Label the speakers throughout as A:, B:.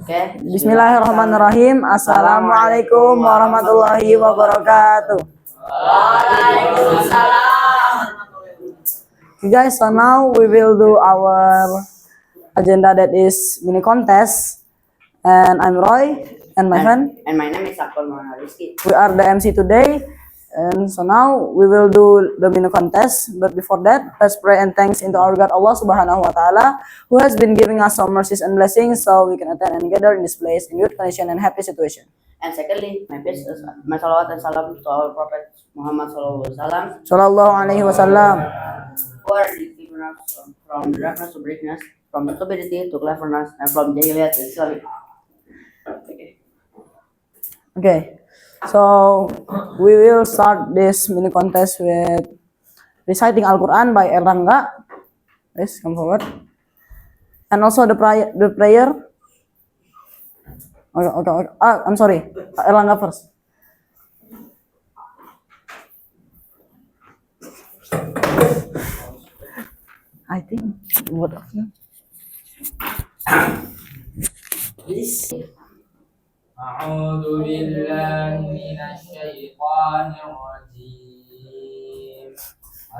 A: Okay.
B: Bismillahirrahmanirrahim. Assalamualaikum warahmatullahi wabarakatuh.
A: Waalaikumsalam.
B: Okay, guys, so now we will do our agenda that is mini contest. And I'm Roy and my friend.
A: And my name is Akbar Muhammad Rizky.
B: We are the MC today. And so now we will do the mini contest. But before that, let's pray and thanks into our God Allah Subhanahu wa Ta'ala, who has been giving us some mercies and blessings so we can attend and gather in this place in good condition and happy situation.
A: And secondly, my salawat and salam to our Prophet Muhammad
B: Sallallahu Alaihi Wasallam.
A: Who are delivering us from darkness to brightness, from stupidity to cleverness, and from jahiliyah to Islam.
B: Okay. So we will start this mini contest with reciting Al-Quran by Erlangga. Please come forward. And also the prayer. Okay. I'm sorry. Erlangga first. I think what of you?
A: Please.
C: أعوذ بالله من الشيطان الرجيم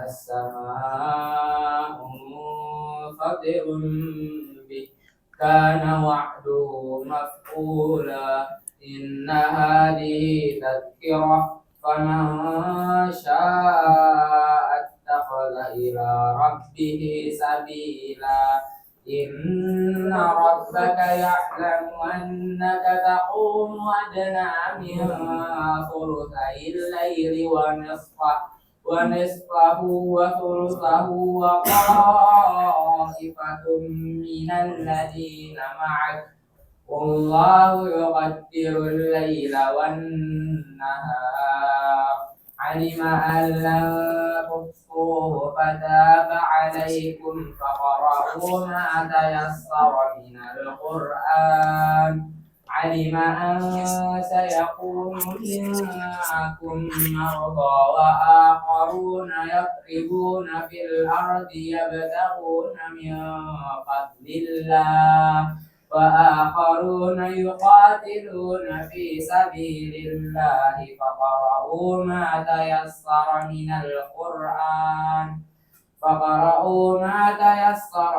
C: السماء منفطر به كان وعده مفعولا إن هذه تذكرة فمن شاء اتخذ إلى ربه سبيلا إن ربك يعلم أنك تقوم أدنى من ثلثي الليل ونصفه وثلثه وطائفة من الذين معك والله يقدر الليل والنهار علم أن لن تحصوه فتاب عليكم فقرأوا ما تيسر من القرآن علم أن سيكون منكم مرضى وآخرون يضربون في الأرض يبتغون من فضل الله وآخرون يقاتلون في سبيل الله فقرأوا ما تيسر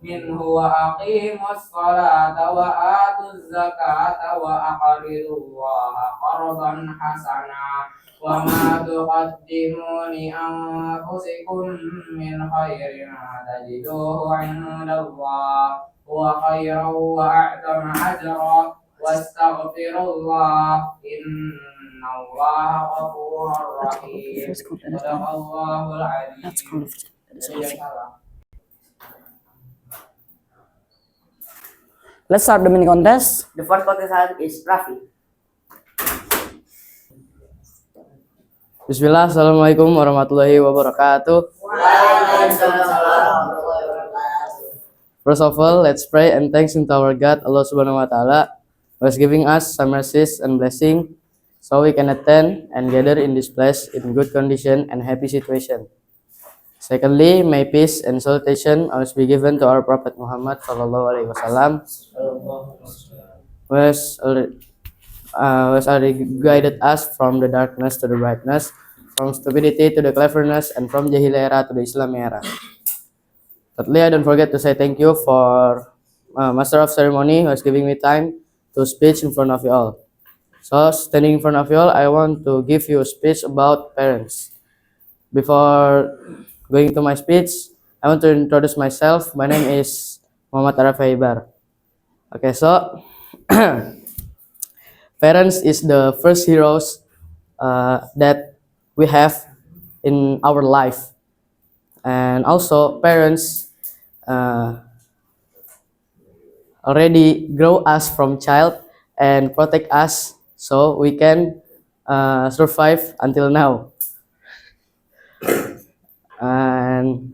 C: منه وأقيموا الصلاة وآتوا الزكاة وأقرضوا الله قرضا حسنا وما تقدموا لأنفسكم من خير تجدوه عند الله هو خيرا وأعظم أجرا واستغفروا الله إن الله غفور رحيم صدق الله العظيم.
B: Let's start the mini contest.
A: The first contestant is Raffi.
D: Bismillah, assalamualaikum warahmatullahi wabarakatuh. First of all, let's pray and thanks to our God Allah Subhanahu wa Ta'ala, who has giving us some mercies and blessing, so we can attend and gather in this place in good condition and happy situation. Secondly, may peace and salutation always be given to our Prophet Muhammad Sallallahu Alaihi Wasallam, who has already guided us from the darkness to the brightness, from stupidity to the cleverness, and from Jahiliyah era to the Islam era. Thirdly, I don't forget to say thank you for Master of Ceremony who is giving me time to speak in front of you all. So, standing in front of you all, I want to give you a speech about parents. Before going to my speech, I want to introduce myself. My name is Muhammad Araf Haibar. Okay, so parents is the first heroes that we have in our life, and also parents already grow us from child and protect us so we can survive until now. And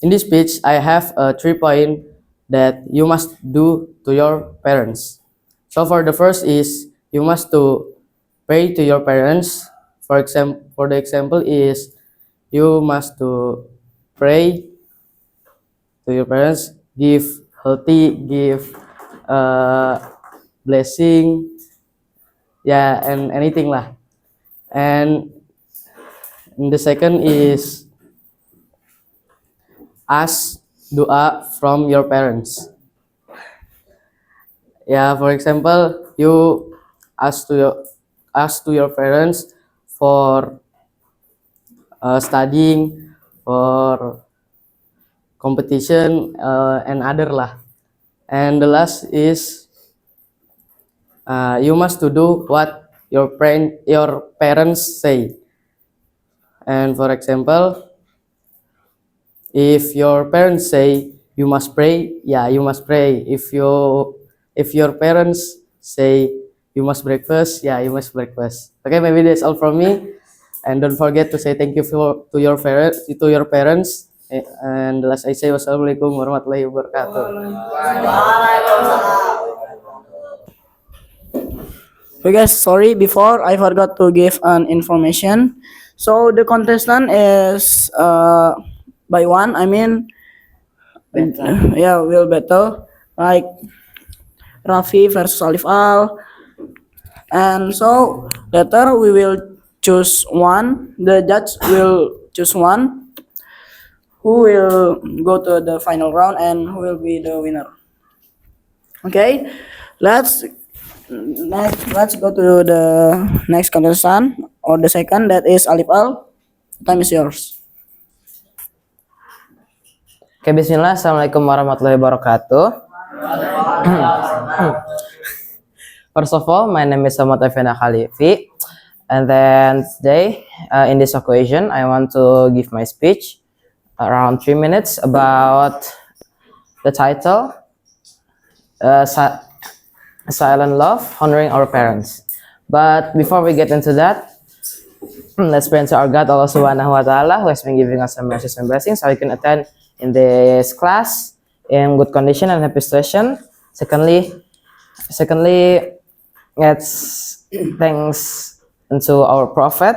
D: in this speech, I have 3 points that you must do to your parents. So for the first is you must to pray to your parents. For the example is you must to pray to your parents, give healthy, give blessing, yeah, and anything lah. And the second is ask doa from your parents. Yeah, for example, you ask to your parents for studying, for competition, and other lah. And the last is you must to do what your parents say. And for example, if your parents say you must pray, yeah, you must pray. If your parents say you must breakfast, yeah, you must breakfast. Okay, maybe that's all from me. And don't forget to say thank you to your parents. And the last I say wassalamualaikum warahmatullahi wabarakatuh.
B: Okay guys, sorry before I forgot to give an information. So the contestant is by one. I mean, yeah, will battle like Raffi versus Alif Al. And so later we will choose one. The judge will choose one who will go to the final round and who will be the winner. Okay, let's let's go to the next contestant or the second, that is Alif Al. Time is yours.
E: Oke, bismillah. Assalamualaikum warahmatullahi wabarakatuh. First of all, my name is Ahmad Effendi Khalifi. And then today, in this occasion, I want to give my speech around 3 minutes about the title, Silent Love, Honoring Our Parents. But before we get into that, let's pray to our God, Allah Subhanahu wa Ta'ala, who has been giving us some mercies and blessings so we can attend in this class in good condition and happy situation. Secondly, let's thanks unto our Prophet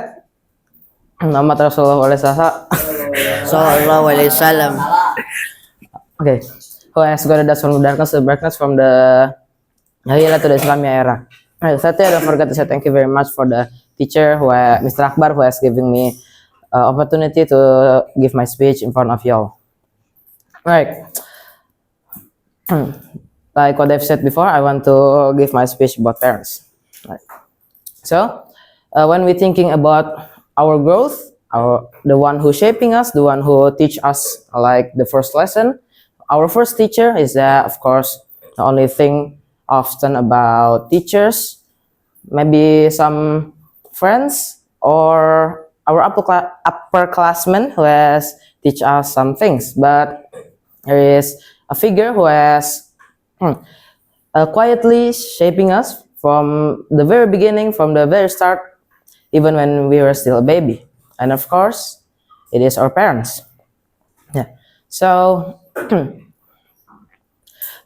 E: Muhammad Rasulullah
A: Sallallahu alaihi wasallam.
E: Okay, who has guided us from the darkness to the brightness, from the Jahiliyah to the Islamic era. Thirdly, I don't forget to say thank you very much for the teacher, Mr. Akbar, who has given me opportunity to give my speech in front of y'all. Right. Like what I've said before, I want to give my speech about parents. Right. So, when we're thinking about our growth, the one who shaping us, the one who teach us, like the first lesson, our first teacher is that, of course, the only thing often about teachers, maybe some friends or our upperclassmen who has teach us some things, but there is a figure who has quietly shaping us from the very beginning, from the very start, even when we were still a baby. And of course, it is our parents. Yeah. So, of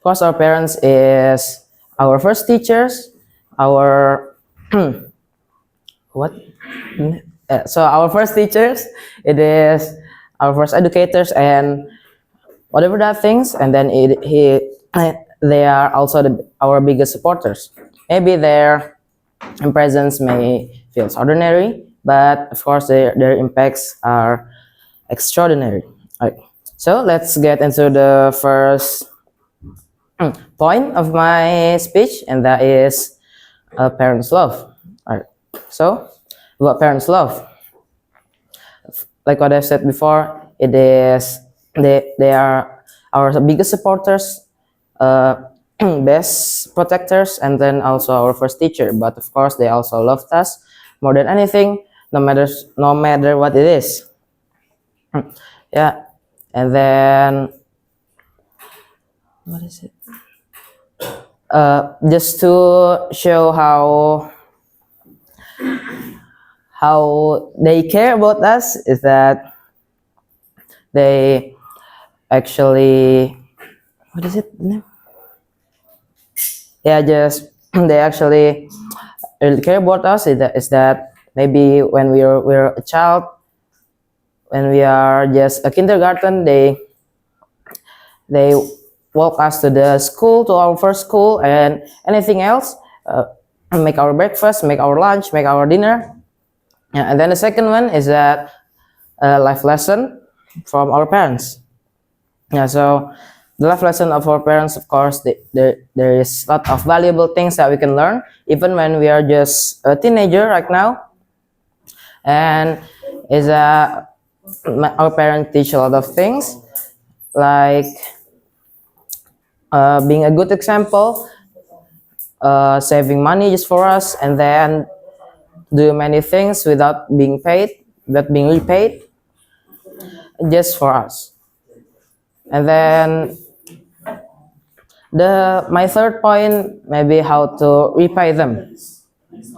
E: course, our parents is our first teachers, our what? So our first teachers, it is our first educators and whatever that things, and then they are also our biggest supporters. Maybe their presence may feel ordinary, but of course their impacts are extraordinary. Right. So let's get into the first point of my speech, and that is parents' love. All right. So about parents' love, like what I've said before, it is they are our biggest supporters, best protectors, and then also our first teacher. But of course, they also loved us more than anything, no matter what it is. Yeah, and then what is it? Just to show how they care about us is that they actually, what is it? Yeah, just they actually really care about us. Is that maybe when we're a child, when we are just a kindergarten, they walk us to the school, to our first school, and anything else. Make our breakfast, make our lunch, make our dinner. Yeah, and then the second one is that life lesson from our parents. Yeah, so the life lesson of our parents, of course, there is a lot of valuable things that we can learn, even when we are just a teenager right now. And is our parents teach a lot of things, like being a good example, saving money just for us, and then do many things without being repaid, just for us. And then my third point, maybe how to repay them.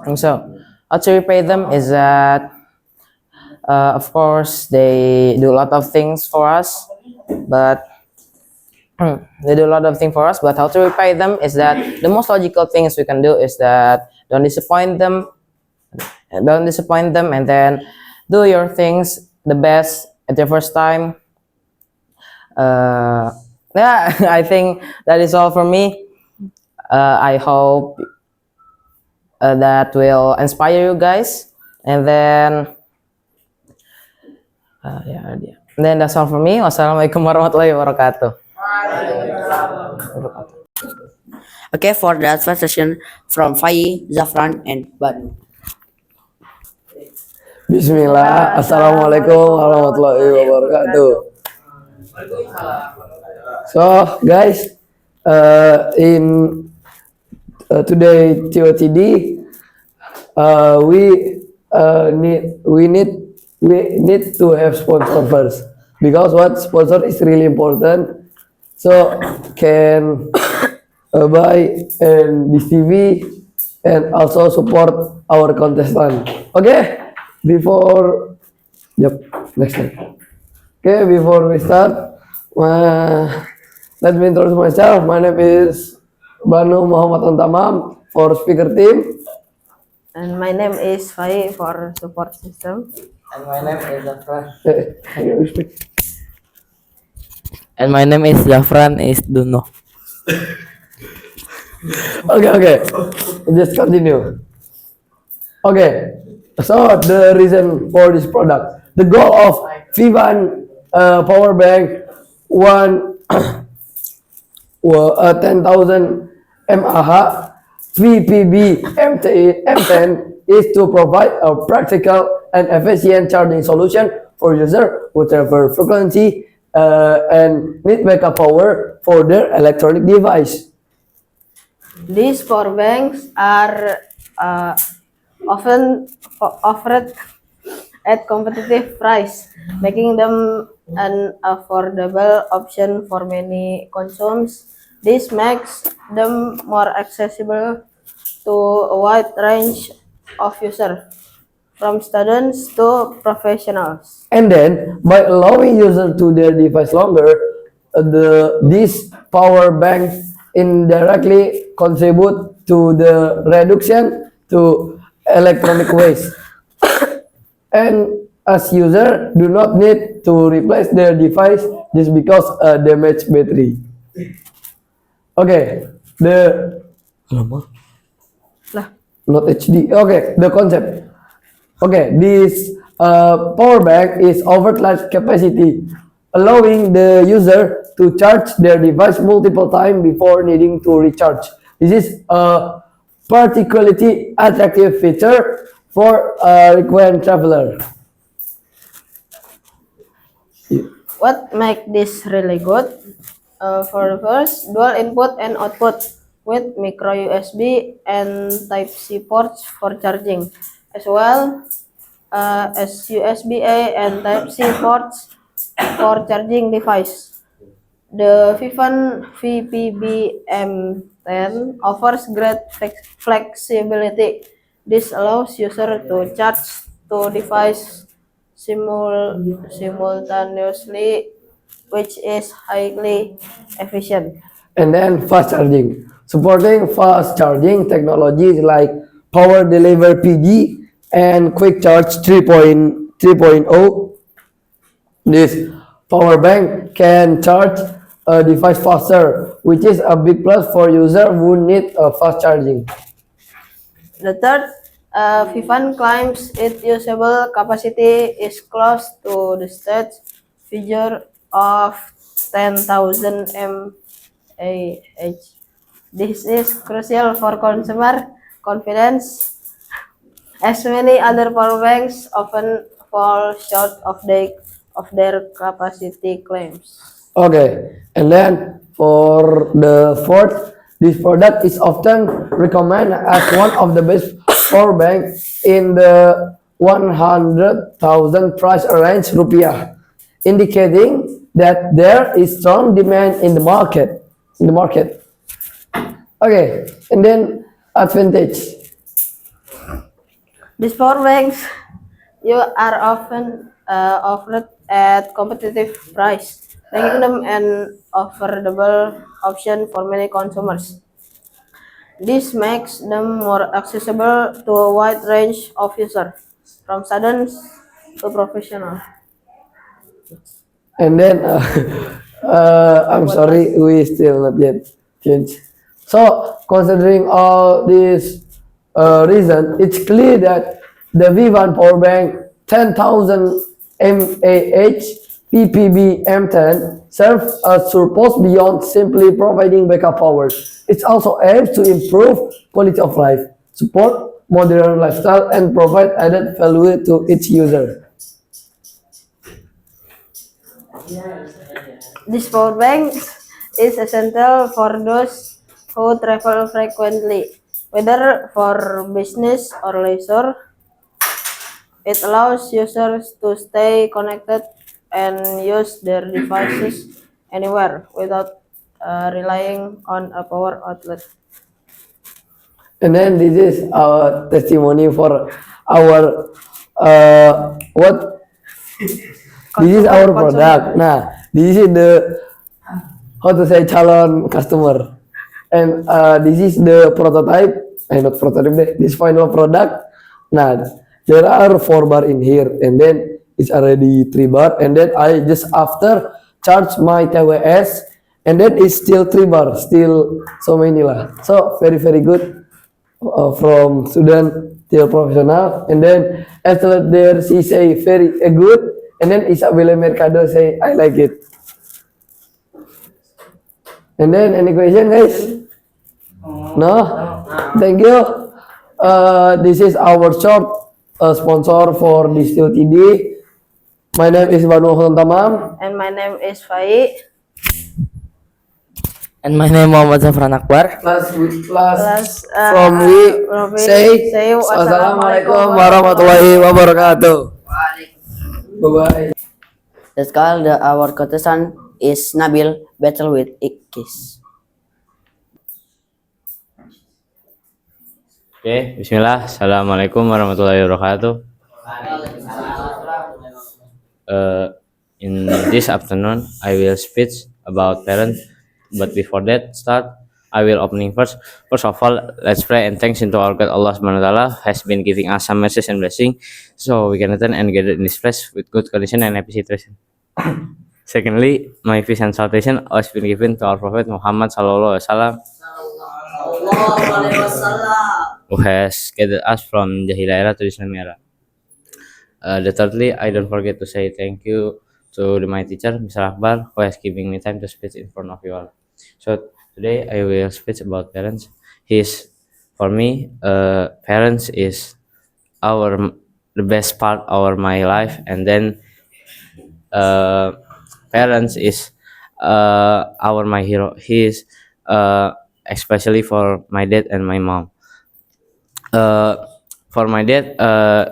E: And so how to repay them is that of course they do a lot of things for us, but how to repay them is that the most logical things we can do is that don't disappoint them, and then do your things the best at your first time. Yeah, I think that is all for me. I hope that will inspire you guys, and then then that's all for me. Wassalamualaikum warahmatullahi wabarakatuh.
A: Okay, for the first session from Fai, Zafran, and Banu.
F: Bismillah, Assalamualaikum warahmatullahi wabarakatuh. So, guys, in today TOTD, we need to have sponsor first, because what sponsor is really important. So can buy and this TV and also support our contestant. Okay, next slide. Okay, before we start, let me introduce myself. My name is Banu Muhammad Antamam for speaker team.
G: And my name is Fai for support system.
C: And my name is Zafran.
D: And my name is Zafran is Duno.
F: Okay, just continue. Okay, so the reason for this product, the goal of Vivan power bank 10,000 mAh VPB M10 is to provide a practical and efficient charging solution for user whatever frequency and need backup power for their electronic device.
G: These power banks are often offered at competitive price, making them an affordable option for many consumers. This makes them more accessible to a wide range of users, from students to professionals.
F: And then, by allowing users to their device longer, this power bank indirectly contribute to the reduction to electronic waste. And as user do not need to replace their device just because a damaged battery. Okay, not HD. Okay, the concept. Okay, this power bank is offered large capacity, allowing the user to charge their device multiple times before needing to recharge. This is a particularly attractive feature for a frequent traveler.
G: What makes this really good? For the first, dual input and output with micro USB and Type-C ports for charging, as well as USB-A and Type-C ports for charging device. The Vivan VPB M10 offers great flexibility. This allows users to charge two devices simultaneously, which is highly efficient.
F: And then fast charging. Supporting fast charging technologies like Power Deliver PD and Quick Charge 3.0. This power bank can charge a device faster which is a big plus for user who need fast charging.
G: The third, Vivan claims its usable capacity is close to the state figure of 10,000 mAh. This is crucial for consumer confidence, as many other power banks often fall short of their capacity claims.
F: Okay, and then for the fourth, this product is often recommended as one of the best power bank in the 100,000 price range rupiah, indicating that there is strong demand in the market. Okay, and then advantage.
G: These power banks you are often offered at competitive price, making them an affordable option for many consumers. This makes them more accessible to a wide range of users, from students to professionals.
F: And then I'm sorry, we still not yet change. So considering all these reason, it's clear that the Vivan power bank 10,000 mAh PPB M10 serves a purpose beyond simply providing backup power. It also aims to improve quality of life, support modern lifestyle, and provide added value to its user.
G: This power bank is essential for those who travel frequently, whether for business or leisure. It allows users to stay connected and use their devices anywhere without relying on a power outlet.
F: And then this is our testimony for our what this is our product. Nah, this is the how to say calon customer, and this is the prototype. Not prototype. This final product. Nah, there are 4 bar in here, and then it's already 3 bar, and then I just after charge my TWS, and then it's still 3 bar, still so many lah. So very good. From student till professional, and then after there she say very good, and then Isabella Mercado say I like it. And then any question, guys? No? Thank you. This is our short sponsor for Distill TD. My name is Banu Hasan Tamam.
G: And my name is Fai.
E: And my name Muhammad Zafran Akbar.
F: Last
G: From
F: we say Assalamualaikum warahmatullahi wabarakatuh. Bye bye.
A: That's called our contestant is Nabil battle with Ikis.
H: Oke, bismillah. Assalamualaikum warahmatullahi wabarakatuh. In this afternoon, I will speak about parents. But before that start, I will opening first. First of all, let's pray and thanks into our God Allah Subhanahu wa Taala has been giving us some mercy and blessing, so we can attend and gather in this place with good condition and happy situation. Secondly, my peace and salvation has been given to our Prophet Muhammad Sallallahu Alaihi Wasallam, who has gathered us from Jahiliyah era to Islam era. The thirdly, I don't forget to say thank you to my teacher, Mr. Akbar, who has given me time to speak in front of you all. So today I will speak about parents. For me, parents is the best part of my life, and then parents is my hero. He is especially for my dad and my mom. For my dad,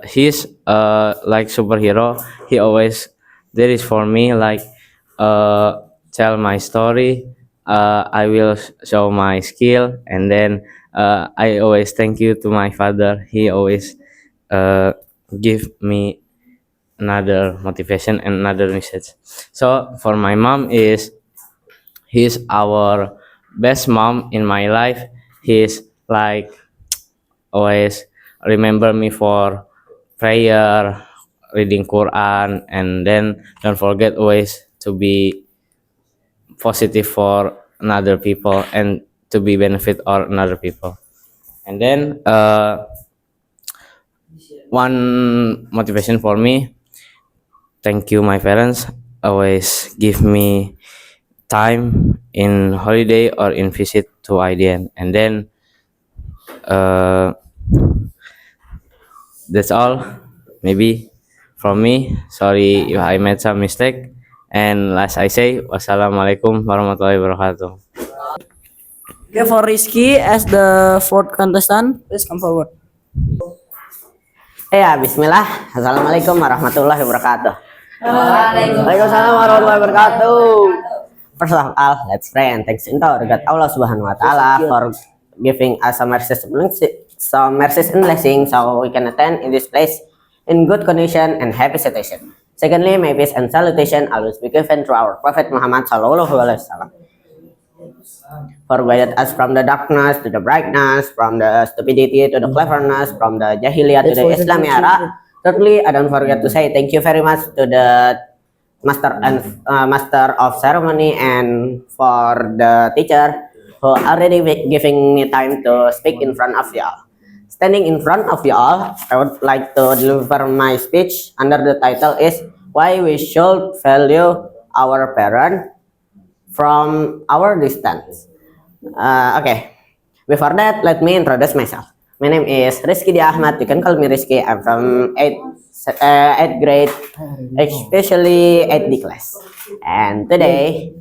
H: he's like superhero. He always there is for me like tell my story. I will show my skill, and then I always thank you to my father. He always give me another motivation and another message. So for my mom he's our best mom in my life. He's like always remember me for prayer, reading Quran, and then don't forget always to be positive for another people and to be benefit or another people. And then one motivation for me, thank you my parents always give me time in holiday or in visit to IDN. And then that's all maybe from me. Sorry if I made some mistake. And last I say, wassalamualaikum warahmatullahi wabarakatuh.
B: Okay, for Rizky as the fourth contestant, please come forward.
I: Ya, bismillah. Assalamualaikum warahmatullahi wabarakatuh. Waalaikumsalam warahmatullahi wabarakatuh. First of all, let's pray and thanks to our God Allah Subhanahu wa taala for giving us some mercies and blessings so we can attend in this place in good condition and happy situation. Secondly, may peace and salutation always be given to our Prophet Muhammad sallallahu alaihi wasallam. For guided us from the darkness to the brightness, from the stupidity to the cleverness, from the jahiliyah to the Islamic era. Thirdly, I don't forget to say thank you very much to the master of ceremony and for the teacher who already giving me time to speak in front of y'all. Standing in front of y'all, I would like to deliver my speech under the title is Why We Should Value Our Parent from Our Distance. Okay, before that, let me introduce myself. My name is Rizky Dia Ahmad. You can call me Rizky. I'm from 8th grade, especially 8D class. And today,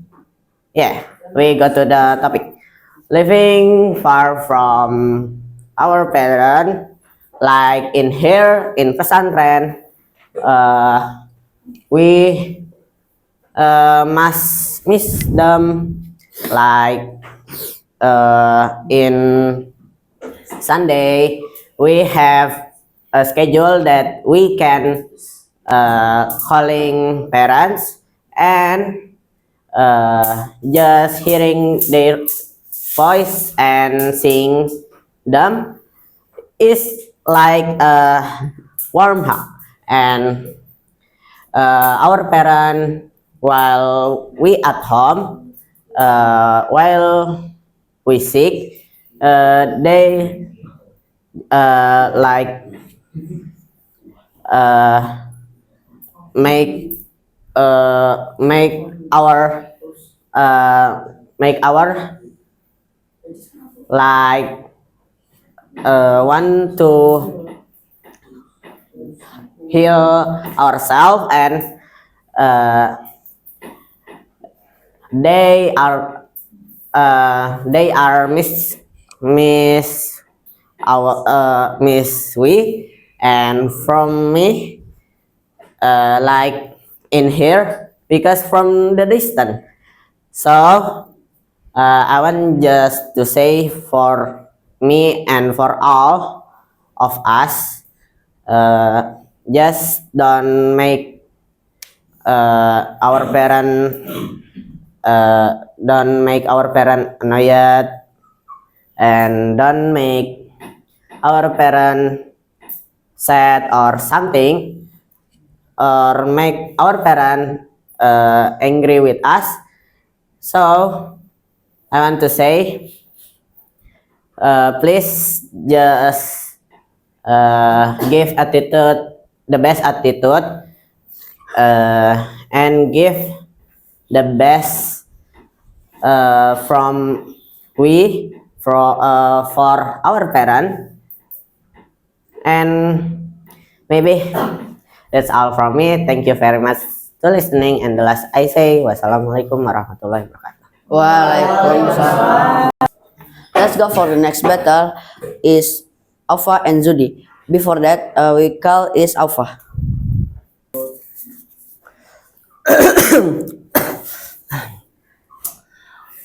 I: we go to the topic. Living far from our parent, like in here in pesantren, we must miss them, like in Sunday we have a schedule that we can calling parents and just hearing their voice and seeing them is like a warm hug. And our parent, while we at home, while we sick, they like make our like want to heal ourselves, and they are miss we, and from me like in here because from the distance. So I want just to say for me and for all of us, just don't make our parent annoyed, and don't make our parent sad or something, or make our parent angry with us. So I want to say, please just give the best attitude, and give the best from for our parent. And maybe that's all from me. Thank you very much to listening, and the last I say, wassalamualaikum warahmatullahi wabarakatuh.
A: Waalaikumsalam. Let's go for the next battle is Alpha and Zudi. Before that, we call is Alpha.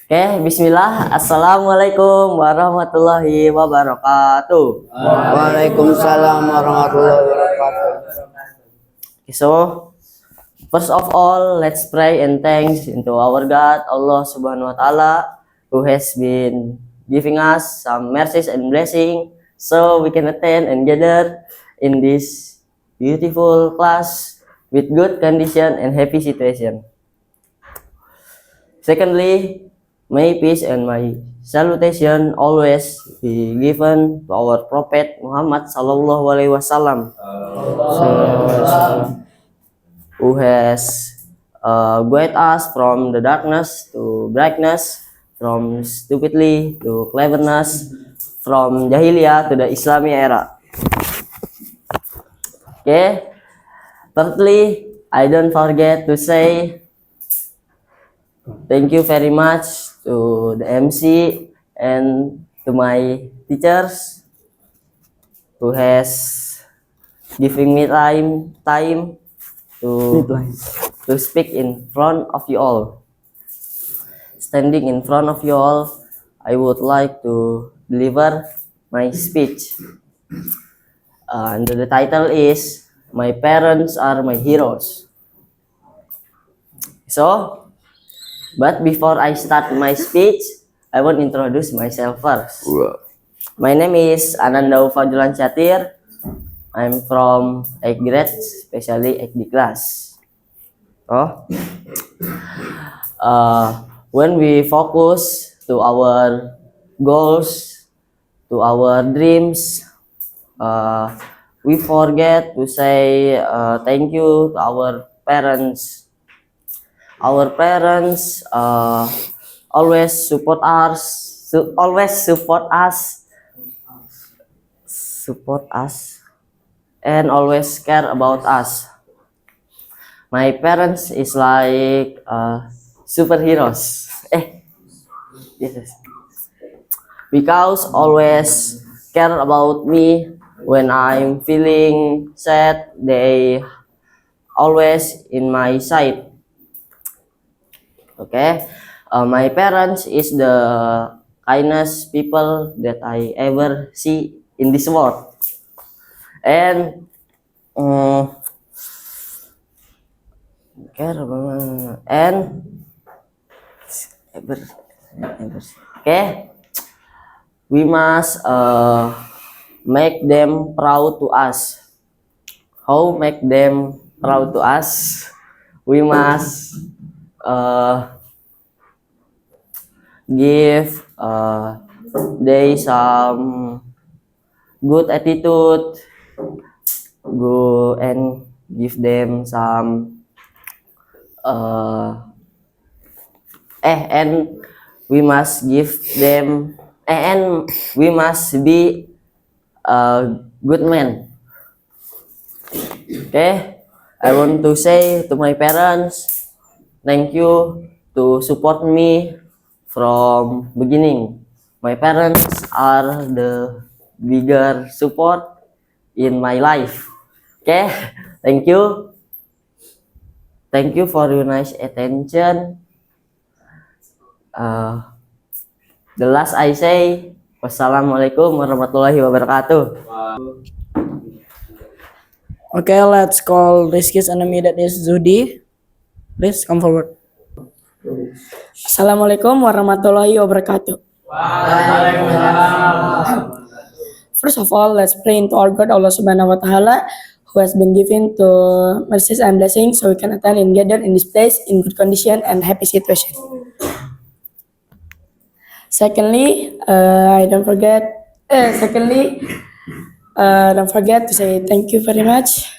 I: Okay, bismillah. Assalamualaikum warahmatullahi wabarakatuh.
A: Waalaikumsalam warahmatullahi wabarakatuh.
I: So, first of all, let's pray and thanks into our God, Allah Subhanahu wa Ta'ala, who has been giving us some mercies and blessing, so we can attend and gather in this beautiful class with good condition and happy situation. Secondly, May peace and my salutation always be given to our Prophet Muhammad Sallallahu Alaihi Wasallam, who has guided us from the darkness to brightness, from stupidity to cleverness, from Jahiliyah to the Islamic era. Okay. Thirdly, I don't forget to say thank you very much to the MC and to my teachers who has giving me time to speak in front of you all. Standing in front of you all, I would like to deliver my speech. And the title is My Parents Are My Heroes. So, but before I start my speech, I want to introduce myself first. My name is Ananda Fajulan Chatir. I'm from 8th grade, especially 8th class. When we focus to our goals, to our dreams, we forget to say thank you to our parents. Our parents always support us, and always care about us. My parents is like superheroes. Yes. Because always care about me when I'm feeling sad. They always in my side. Okay, my parents is the kindest people that I ever see in this world, and okay, we must make them proud to us. How make them proud to us? We must give they some good attitude, go and give them some and we must give them and we must be a good man. Okay, I want to say to my parents, thank you to support me from beginning. My parents are the bigger support in my life. Okay, thank you. Thank you for your nice attention. The last I say, wassalamualaikum warahmatullahi wabarakatuh.
B: Okay, let's call Rizky's enemy, that is Zudi. Please come forward.
J: Assalamualaikum warahmatullahi wabarakatuh. First of all, let's pray into our God Allah Subhanahu wa Ta'ala, who has been given to mercies and blessings, so we can attend and gather in this place in good condition and happy situation. Secondly, don't forget to say thank you very much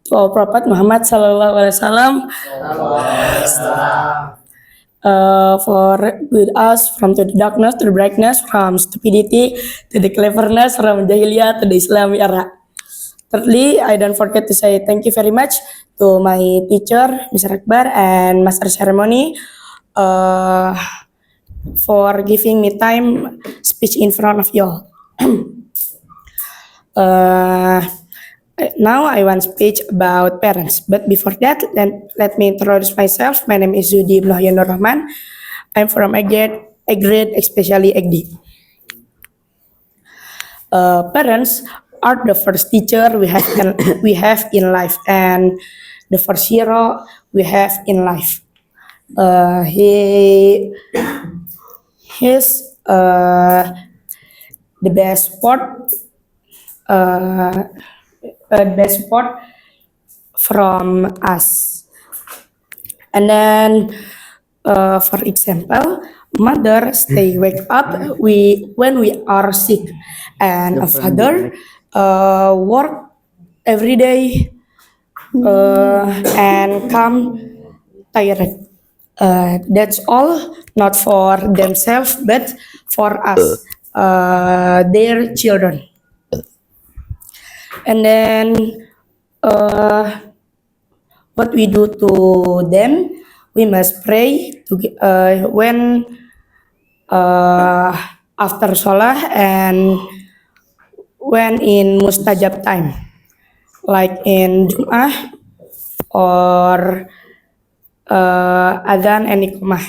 J: to our Prophet Muhammad Sallallahu Alaihi Wasallam for with us from to the darkness to the brightness, from stupidity to the cleverness, from Jahiliyah to the Islamic era. Thirdly, I don't forget to say thank you very much to my teacher, Mr. Akbar, and Master Ceremony for giving me time speech in front of you all. Now I want to speak about parents, but before that, let me introduce myself. My name is Zudi Ibn Nur Rahman. I'm from a grade, especially EGD. Parents are the first teacher we have in life, and the first hero we have in life. He's the best support from us. And then, for example, mother stay wake up when we are sick, and a father work every day and come tired. That's all, not for themselves, but for us, their children. And then what we do to them, we must pray when after sholah and when in mustajab time, like in Jum'ah or adhan and iqamah.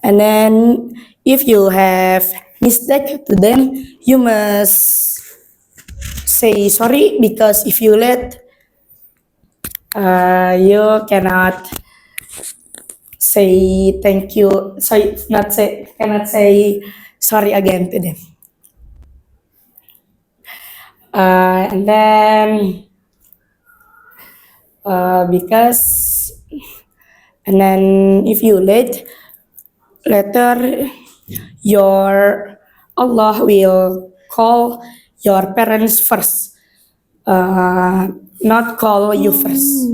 J: And then if you have mistake to them, you must say sorry, because if you let, you cannot say thank you. So cannot say sorry again to them. And then if you late, later your Allah will call your parents first, not call you first.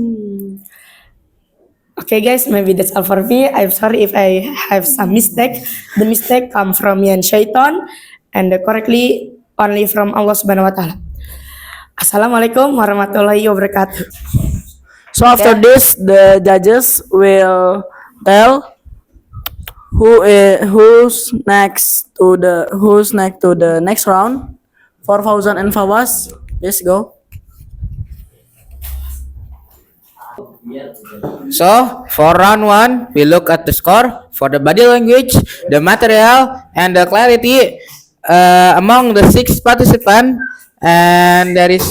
J: Okay guys, maybe that's all for me. I'm sorry if I have some mistake. The mistake come from me and shaitan, and correctly only from Allah Subhanahu wa Ta'ala. Assalamualaikum warahmatullahi wabarakatuh.
B: So after this, the judges will tell who's next to the next round. For Fauzan and Fawaz, let's go.
C: So, for round 1, we look at the score for the body language, the material, and the clarity among the 6 participants. And there is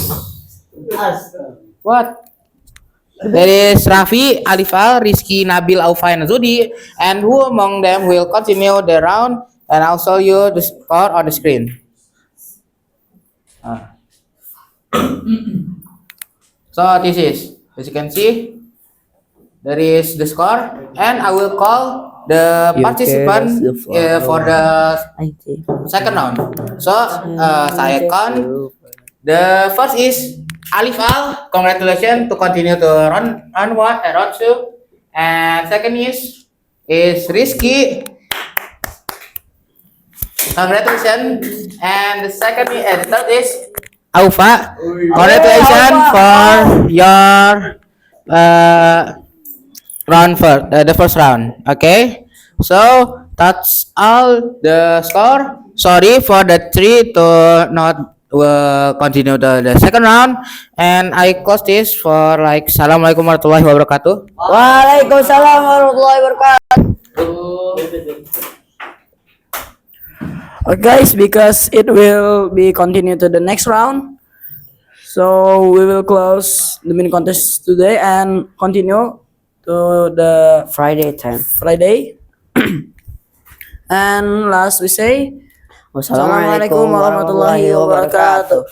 C: There is Raffi, Alifal, Rizky, Nabil, Aufa, and Zudi. And who among them will continue the round? And I'll show you the score on the screen. So this is, as you can see, there is the score, and I will call the participant for the second round. So saya count. The first is Alif Al. Congratulations to continue to round 1 and round 2. And second is Rizky. Congratulations. And the third is Aufa. Congratulations for your the first round. Okay, so that's all the score. Sorry for the 3 to not continue the second round, and I close this for like Assalamualaikum warahmatullahi wabarakatuh.
A: Waalaikumsalam warahmatullahi wabarakatuh.
B: Okay, guys, because it will be continued to the next round, so we will close the mini contest today and continue to the
A: Friday time.
B: Friday. And last we say,
A: Wassalamualaikum warahmatullahi wabarakatuh.